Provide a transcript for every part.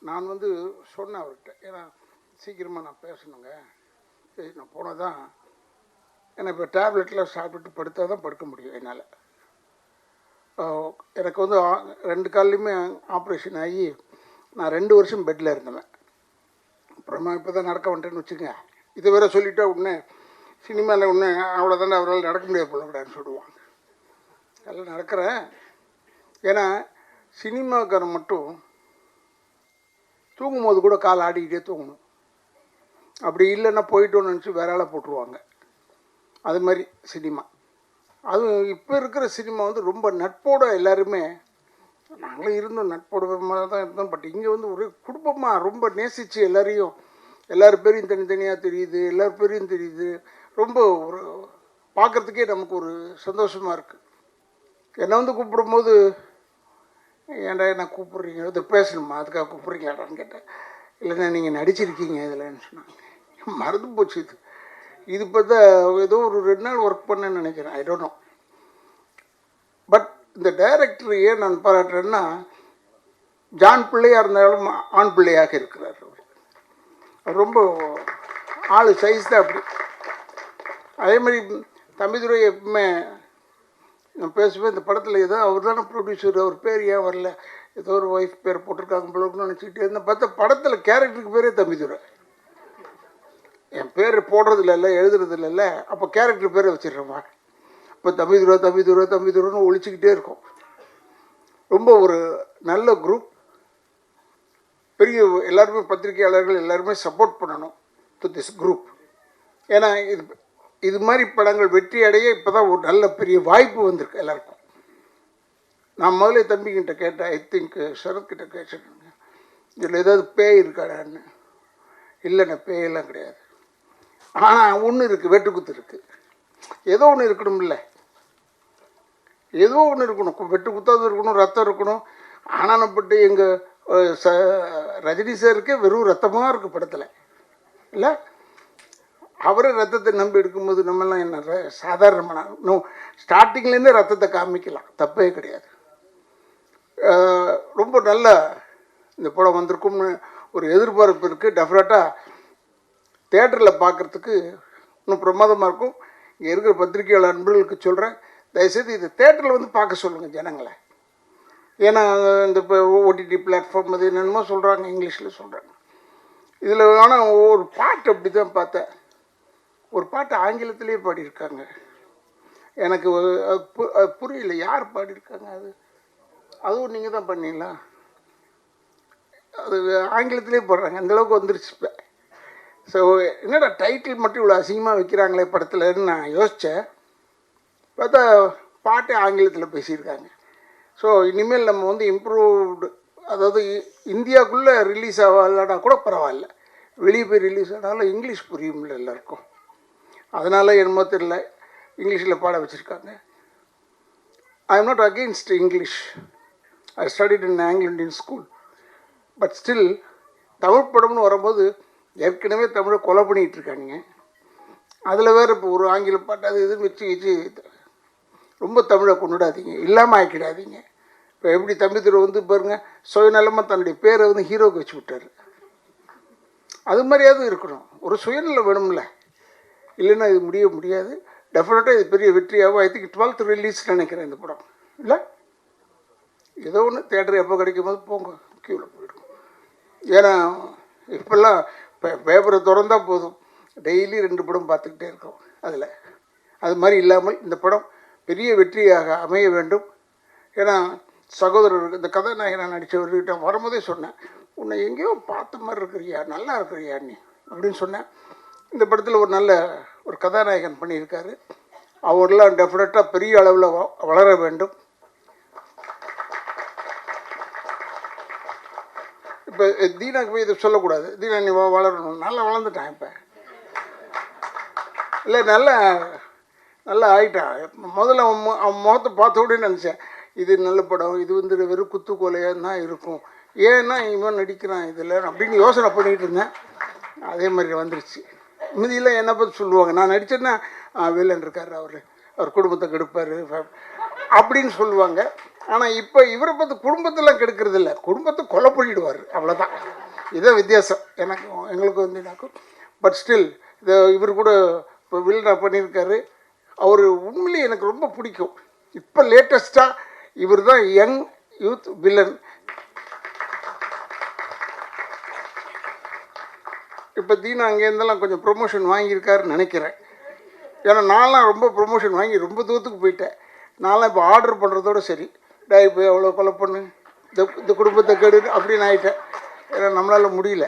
நான் வந்து சொன்னேன் அவர்கிட்ட, ஏன்னா சீக்கிரமாக நான் பேசணுங்க, சரி நான் போனால் தான், ஏன்னா இப்போ டேப்லெட்லாம் சாப்பிட்டு படுத்தா தான் படுக்க முடியும் என்னால். எனக்கு வந்து 2 கால்லையுமே ஆப்ரேஷன் ஆகி நான் 2 வருஷம் பெட்டில் இருந்தேன். அப்புறமா இப்போ தான் நடக்க வந்துட்டேன்னு வச்சுக்கோங்க. இது வேற சொல்லிட்டா உடனே சினிமாவில் ஒன்று அவ்வளோதானே அவரால் நடக்க முடியாது போல கூடாதுன்னு சொல்லுவாங்க. அதெல்லாம் நடக்கிறேன். ஏன்னா சினிமாக்காரன் மட்டும் தூங்கும்போது கூட கால் ஆடிக்கிட்டே தூங்கணும். அப்படி இல்லைன்னா போயிட்டோன்னு நினச்சி வேற ஆளை போட்டுருவாங்க. அது மாதிரி சினிமா. அதுவும் இப்போ இருக்கிற சினிமா வந்து ரொம்ப நட்போட எல்லாருமே, நாங்களும் இருந்தோம் நட்போட தான் இருந்தோம். பட் இங்கே வந்து ஒரு குடும்பமாக ரொம்ப நேசித்து எல்லாரையும், எல்லார் பேரையும் தனித்தனியாக தெரியுது, எல்லார் பேரையும் தெரியுது. ரொம்ப ஒரு பார்க்குறதுக்கே நமக்கு ஒரு சந்தோஷமாக இருக்குது. என்னை வந்து கூப்பிடும்போது, ஏன்டா என்ன கூப்பிட்றீங்க, இது பேசணுமா அதுக்காக கூப்பிட்றீங்களாடான்னு கேட்டேன். இல்லைன்னா நீங்கள் நடிச்சிருக்கீங்க இதில்ன்னு சொன்னாங்க. மறந்து போச்சு இது பார்த்தா ஏதோ ஒரு 2 நாள் ஒர்க் பண்ணேன்னு நினைக்கிறேன், ஐ டோன்ட் நோ. பட் இந்த டைரக்டர் ஏன் நான் பாராட்டுறேன்னா, ஜான் பிள்ளையாக இருந்தாலும் ஆண் பிள்ளையாக இருக்கிறார். அவர் ரொம்ப ஆள் சைஸ் தான் அப்படி. அதே மாதிரி தம்பிதுரை எப்பவுமே நான் பேசுவேன், இந்த படத்தில் ஏதோ அவர் தானே ப்ரொடியூசர், அவர் பேர் ஏன் வரல, ஏதோ ஒரு ஒய்ஃப் பேர் போட்டிருக்காங்க போலன்னு நினச்சிக்கிட்டே இருந்தேன். பார்த்தா படத்தில் கேரக்டருக்கு பேரே தம்பிதுரை. என் பேர் போடுறதில்ல, இல்லை எழுதுறதில்ல, இல்லை அப்போ கேரக்டர் பேரை வச்சிடுறேம்மா. இப்போ தம்பிதுரை தம்பிதுரை தம்பிதுரைன்னு ஒழிச்சிக்கிட்டே இருக்கும். ரொம்ப ஒரு நல்ல குரூப். பெரிய எல்லாருமே பத்திரிகையாளர்கள் எல்லாருமே சப்போர்ட் பண்ணணும் டு திஸ் குரூப். ஏன்னா இது மாதிரி படங்கள் வெற்றி அடைய இப்போ தான் ஒரு நல்ல பெரிய வாய்ப்பு வந்திருக்கு எல்லாருக்கும். நான் முதல்ல தம்பிக்கிட்ட கேட்டேன், ஐ திங்க் சரத்கிட்ட கேட்டேன், இதில் ஏதாவது பேய் இருக்காடான்னு. இல்லைண்ணே பேயெல்லாம் கிடையாது, ஆனால் ஒன்று இருக்குது, வெட்டுக்குத்து இருக்குது. ஏதோ ஒன்று இருக்கணும்ல, ஏதோ ஒன்று இருக்கணும், வெட்டு குத்தாவது இருக்கணும், ரத்தம் இருக்கணும். ஆனானப்பட்டு எங்கள் ரஜினி சாருக்கே வெறும் ரத்தமாக இருக்குது படத்தில், இல்லை அவரே ரத்தத்தை நம்பி எடுக்கும்போது நம்மெல்லாம் என்ன சாதாரணமான இன்னும் ஸ்டார்டிங்லேருந்தே ரத்தத்தை காமிக்கலாம், தப்பே கிடையாது. ரொம்ப நல்ல இந்த படம் வந்திருக்கும்னு ஒரு எதிர்பார்ப்பு இருக்குது. டெஃபினட்டாக தேட்டரில் பார்க்குறதுக்கு இன்னும் பிரமாதமாக இருக்கும். இங்கே இருக்கிற பத்திரிகையாளர் நண்பர்களுக்கு சொல்கிறேன், தயவுசெய்து இது தேட்டரில் வந்து பார்க்க சொல்லுங்கள் ஜனங்களை. ஏன்னா இந்த இப்போ ஓடிடி பிளாட்ஃபார்ம் அது என்னென்னமோ சொல்கிறாங்க, இங்கிலீஷில் சொல்கிறாங்க. இதில் ஆனால் ஒரு பாட்டு அப்படி தான் பார்த்தேன், ஒரு பாட்டு ஆங்கிலத்திலே பாடியிருக்காங்க. எனக்கு புரியல யார் பாடியிருக்காங்க, அதுவும் நீங்கள் தான் பண்ணீங்களா? அது ஆங்கிலத்திலே போடுறாங்க, அந்தளவுக்கு வந்துருச்சு இப்போ. ஸோ என்னடா டைட்டில் மட்டும் இவ்வளோ அசிங்கமாக வைக்கிறாங்களே படத்தில்னு நான் யோசித்தேன். பார்த்தா பாட்டே ஆங்கிலத்தில் பேசியிருக்காங்க. ஸோ இனிமேல் நம்ம வந்து இம்ப்ரூவ்டு, அதாவது இந்தியாவுக்குள்ளே ரிலீஸ் ஆகலனா கூட பரவாயில்ல, வெளியே போய் ரிலீஸ் ஆனாலும் இங்கிலீஷ் புரியும்ல எல்லாருக்கும். அதனால் என்னமோ தெரியல இங்கிலீஷில் பாட வச்சுருக்காங்க. I am not against English. I studied in Anglo Indian school. But still Tamil படம்னு வரும்போது ஏற்கனவே தமிழை கொலை பண்ணிகிட்டு இருக்காங்க. அதில் வேறு இப்போ ஒரு ஆங்கில பாட்டு அது இதுன்னு வச்சு ரொம்ப தமிழை கொண்டுடாதீங்க, இல்லாமல் ஆக்கிடாதீங்க. இப்போ எப்படி தம்பிதுரை வந்து பாருங்கள், சுயநலமாக தன்னுடைய பேரை வந்து ஹீரோவுக்கு வச்சு விட்டார். அது மாதிரியாவது இருக்கணும், ஒரு சுயநலம் வேணும்ல, இல்லைன்னா இது முடியாது. டெஃபினட்டாக இது பெரிய வெற்றியாகும். ஐ திங்க் 12th ரிலீஸ் நினைக்கிறேன் இந்த படம், இல்லை ஏதோ ஒன்று தேட்டர் எப்போ கிடைக்கும் போது போங்க, க்யூவில் போயிடும். ஏன்னா இப்போல்லாம் பேப்பரை திறந்தால் போதும், டெய்லி 2 படம் பார்த்துக்கிட்டே இருக்கோம். அதில் அது மாதிரி இல்லாமல் இந்த படம் பெரிய வெற்றியாக அமைய வேண்டும். ஏன்னா சகோதரர் இந்த கதாநாயகனை நடித்தவர்கிட்ட வரும்போதே சொன்னேன், உன்னை எங்கேயோ பார்த்த மாதிரி இருக்கிறியா, நல்லா இருக்கிறியா நீ அப்படின்னு சொன்னேன். இந்த படத்தில் ஒரு நல்ல ஒரு கதாநாயகன் பண்ணியிருக்காரு. அவரெல்லாம் டெஃபினட்டாக பெரிய அளவில் வளர வேண்டும். இப்போ தீனாக்கு போய் இதை சொல்லக்கூடாது, தீனா நீ வளரணும், நல்லா வளர்ந்துட்டான் இப்போ, இல்லை நல்லா ஆகிட்டான். முதல்ல அவன் முகத்தை பார்த்த உடனே நினச்சேன், இது நல்ல படம், இது வந்து வெறும் குத்துக்கோலையாக தான் இருக்கும், ஏன்னா இவன் நடிக்கிறான் இதில் அப்படின்னு யோசனை பண்ணிகிட்டு இருந்தேன். அதே மாதிரி வந்துருச்சு. மீதியெல்லாம் என்ன பற்றி சொல்லுவாங்க, நான் நடித்தேன்னா வில்லன் இருக்கார், அவர் குடும்பத்தை கெடுப்பார் அப்படின்னு சொல்லுவாங்க. ஆனால் இப்போ இவரை பார்த்து குடும்பத்தெல்லாம் கெடுக்கிறது இல்லை, குடும்பத்தை கொலை பண்ணிடுவார், அவ்வளோதான். இதான் வித்தியாசம் எனக்கு எங்களுக்கு வந்துனாக்கும். பட் ஸ்டில் இவர் கூட இப்போ வில்லனா பண்ணியிருக்காரு. அவர் உண்மையிலேயே எனக்கு ரொம்ப பிடிக்கும். இப்போ லேட்டஸ்ட்டாக இவர் தான் யங் யூத் வில்லன். இப்போ தீனா அங்கேருந்தெல்லாம் கொஞ்சம் ப்ரொமோஷன் வாங்கியிருக்காருன்னு நினைக்கிறேன். ஏன்னா நான்லாம் ரொம்ப ப்ரொமோஷன் வாங்கி ரொம்ப தூரத்துக்கு போயிட்டேன். நான்லாம் இப்போ ஆர்டர் பண்ணுறதோட சரி, டேய் போய் அவ்வளோ கொலை பண்ணு, இந்த குடும்பத்தை கெடு அப்படின்னு ஆகிட்டேன். ஏன்னா நம்மளால் முடியல.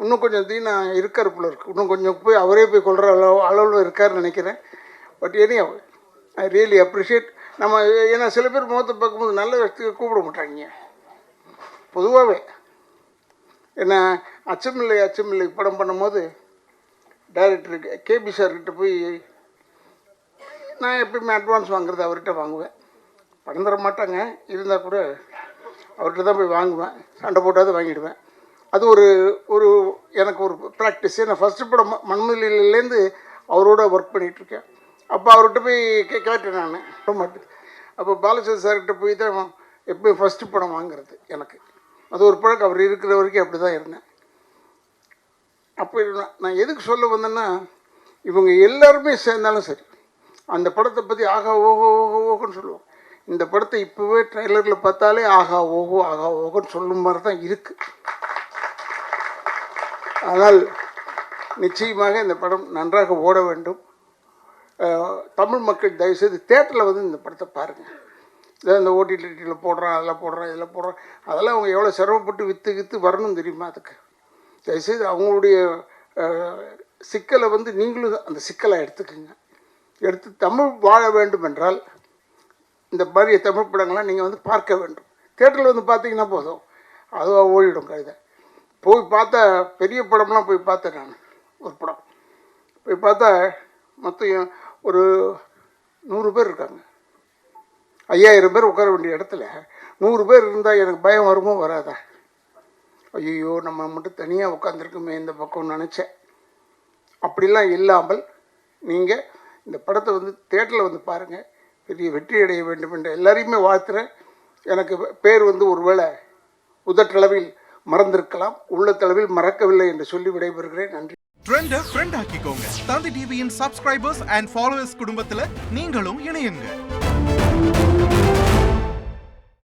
இன்னும் கொஞ்சம் தீனா இருக்கார் போல இருக்குது, இன்னும் கொஞ்சம் போய் அவரே போய் கொள்கிற அளவில் இருக்காருன்னு நினைக்கிறேன். But any I really appreciate. நம்ம ஏன்னா சில பேர் முகத்தை பார்க்கும்போது நல்ல விஷயத்துக்கு கூப்பிட மாட்டாங்க பொதுவாகவே. ஏன்னா அச்சமில்லை படம் பண்ணும்போது டைரக்டருக்கு கேபி சார்கிட்ட போய் நான் எப்பயுமே அட்வான்ஸ் வாங்குறது அவர்கிட்ட வாங்குவேன். படம் தர மாட்டாங்க, இருந்தால் கூட அவர்கிட்ட தான் போய் வாங்குவேன். சண்டை போட்டாவது வாங்கிடுவேன். அது ஒரு எனக்கு ஒரு ப்ராக்டிஸ். நான் ஃபஸ்ட்டு படம் மண்மொழியிலேருந்து அவரோட ஒர்க் பண்ணிகிட்ருக்கேன். அப்போ அவர்கிட்ட போய் கேட்டேன் நான் மாட்டேன். அப்போ பாலச்சந்திர சார்கிட்ட போய் தான் எப்போயும் ஃபஸ்ட்டு படம் வாங்குறது எனக்கு. அது ஒரு பழக்கம். அவர் இருக்கிற வரைக்கும் அப்படி தான் இருந்தேன். அப்போ நான் எதுக்கு சொல்ல வந்தேன்னா, இவங்க எல்லாருமே சேர்ந்தாலும் சரி அந்த படத்தை பற்றி ஆகா ஓஹோ ஓஹோ ஓஹோன்னு சொல்லுவோம். இந்த படத்தை இப்போவே ட்ரெய்லரில் பார்த்தாலே ஆகா ஓஹோன்னு சொல்லும் மாதிரி தான் இருக்குது. ஆனால் நிச்சயமாக இந்த படம் நன்றாக ஓட வேண்டும். தமிழ் மக்கள் தயவுசெய்து தேட்டரில் வந்து இந்த படத்தை பாருங்கள். இதை இந்த ஓடிடியில் போடுறான், அதில் போடுறான், இதில் போடுறான், அதெல்லாம் அவங்க எவ்வளோ சிரமப்பட்டு விற்று வரணும் தெரியுமா? அதுக்கு தயவுசெய்து அவங்களுடைய சிக்கலை வந்து நீங்களும் அந்த சிக்கலை எடுத்து தமிழ் வாழ வேண்டும் என்றால் இந்த மாதிரி தமிழ் படங்கள்லாம் நீங்கள் வந்து பார்க்க வேண்டும். தேட்டரில் வந்து பார்த்தீங்கன்னா போதும், அதுவாக ஓடிடும் கழுதை. போய் பார்த்தா பெரிய படம்லாம் போய் பார்த்தேன் நான். ஒரு படம் போய் பார்த்தா மொத்தம் ஒரு 100 பேர் இருக்காங்க. 5000 பேர் உட்கார வேண்டிய இடத்துல 100 பேர் இருந்தால் எனக்கு பயம் வருமோ வராதா? ஐயோ நம்ம மட்டும் தனியாக உட்காந்துருக்குமே இந்த பக்கம் நினச்சேன். அப்படிலாம் இல்லாமல் நீங்கள் இந்த படத்தை வந்து தேட்டரில் வந்து பாருங்கள். பெரிய வெற்றி அடைய வேண்டும் என்று எல்லாரையுமே வாழ்த்துறேன். எனக்கு பேர் வந்து ஒருவேளை உதட்டளவில் மறந்திருக்கலாம், உள்ளத்தளவில் மறக்கவில்லை என்று சொல்லி விடைபெறுகிறேன். நன்றி. ட்ரெண்ட ஃப்ரெண்ட் ஆக்கிக்கோங்க. தந்தி டிவியின் சப்ஸ்கிரைபர்ஸ் அண்ட் ஃபாலோவர்ஸ் குடும்பத்தில் நீங்களும் இணையுங்க.